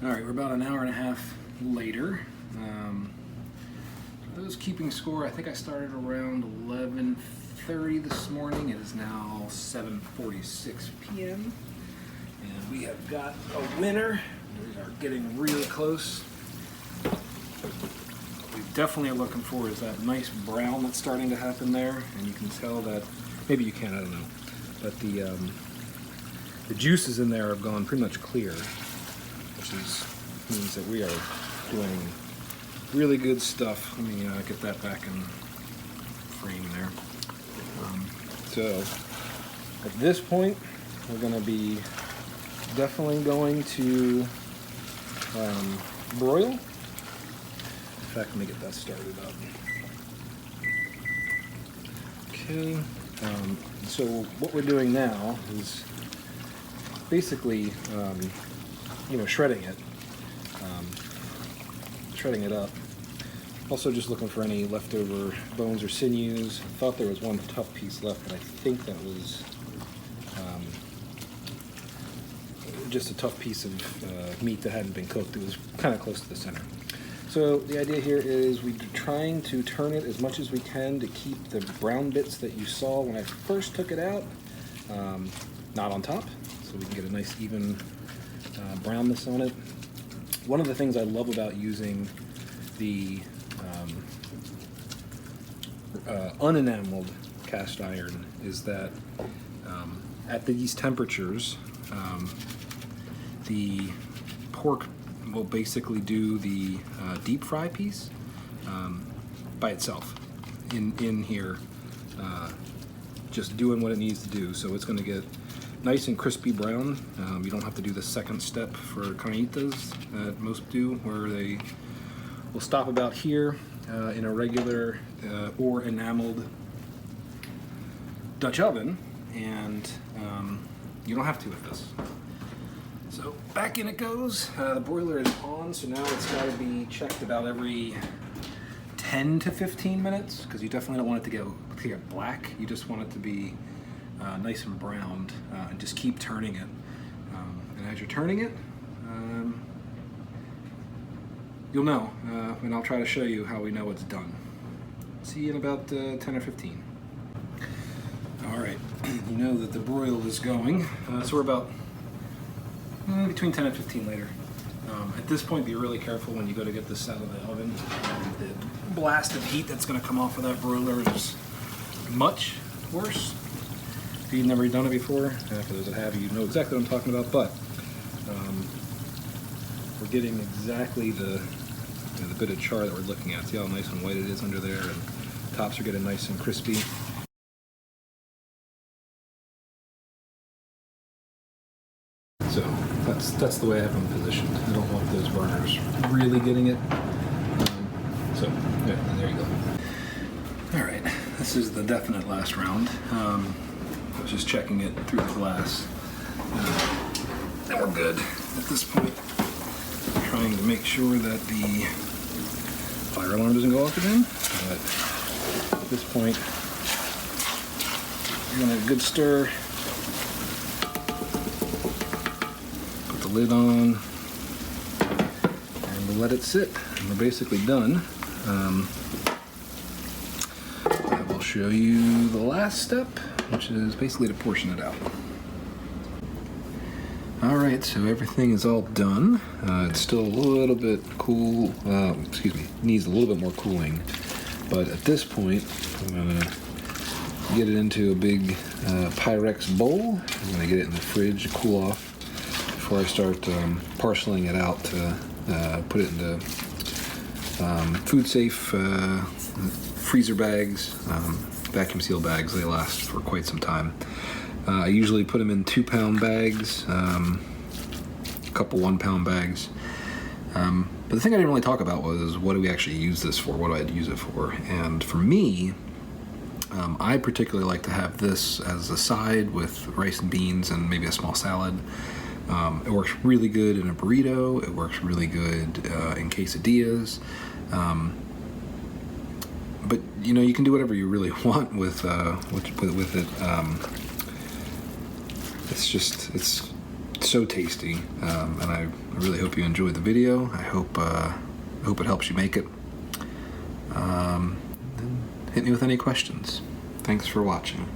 All right, we're about an hour and a half later. For those keeping score, I think I started around 11:30 this morning. It is now 7:46 p.m. And we have got a winner. We are getting really close. What we definitely are looking for is that nice brown that's starting to happen there. And you can tell that, maybe you can, I don't know. But the juices in there have gone pretty much clear, which means that we are doing really good stuff. Let me get that back in frame there. So at this point, we're going to be definitely going to broil. In fact, let me get that started up. Okay. So what we're doing now is basically, shredding it. Shredding it up. Also just looking for any leftover bones or sinews. I thought there was one tough piece left, but I think that was just a tough piece of meat that hadn't been cooked. It was kind of close to the center. So the idea here is we're trying to turn it as much as we can to keep the brown bits that you saw when I first took it out, not on top, so we can get a nice even brownness on it. One of the things I love about using the unenameled cast iron is that at these temperatures, the pork will basically do the deep fry piece by itself in here, just doing what it needs to do. So it's going to get nice and crispy brown. You don't have to do the second step for carnitas that most do, where they will stop about here in a regular or enameled Dutch oven, and you don't have to with this. So back in it goes. The broiler is on, so now it's got to be checked about every 10 to 15 minutes, because you definitely don't want it to get black. You just want it to be nice and browned, and just keep turning it. And as you're turning it, you'll know, and I'll try to show you how we know it's done. See you in about 10 or 15. All right, you know that the broil is going, so we're about between 10 and 15 later. At this point, be really careful when you go to get this out of the oven. The blast of heat that's going to come off of that broiler is much worse. If you've never done it before, for those that have, you know exactly what I'm talking about, but we're getting exactly the bit of char that we're looking at. See how nice and white it is under there, and tops are getting nice and crispy. So that's the way I have them positioned. I don't want those burners really getting it. So yeah, there you go. All right, this is the definite last round. I was just checking it through the glass. And we're good at this point. Trying to make sure that the fire alarm doesn't go off again. But at this point, we're gonna have a good stir. Put the lid on, and we'll let it sit. And we're basically done. I will show you the last step, which is basically to portion it out. All right, so everything is all done. It's still a little bit cool, needs a little bit more cooling. But at this point, I'm gonna get it into a big Pyrex bowl. I'm gonna get it in the fridge to cool off before I start parceling it out to put it into food safe freezer bags, vacuum seal bags. They last for quite some time. I usually put them in 2-pound bags, a couple 1-pound bags. But the thing I didn't really talk about was, what do we actually use this for? What do I use it for? And for me, I particularly like to have this as a side with rice and beans and maybe a small salad. It works really good in a burrito. It works really good in quesadillas. But you can do whatever you really want with it. It's so tasty, and I really hope you enjoyed the video. I hope it helps you make it. Hit me with any questions. Thanks for watching.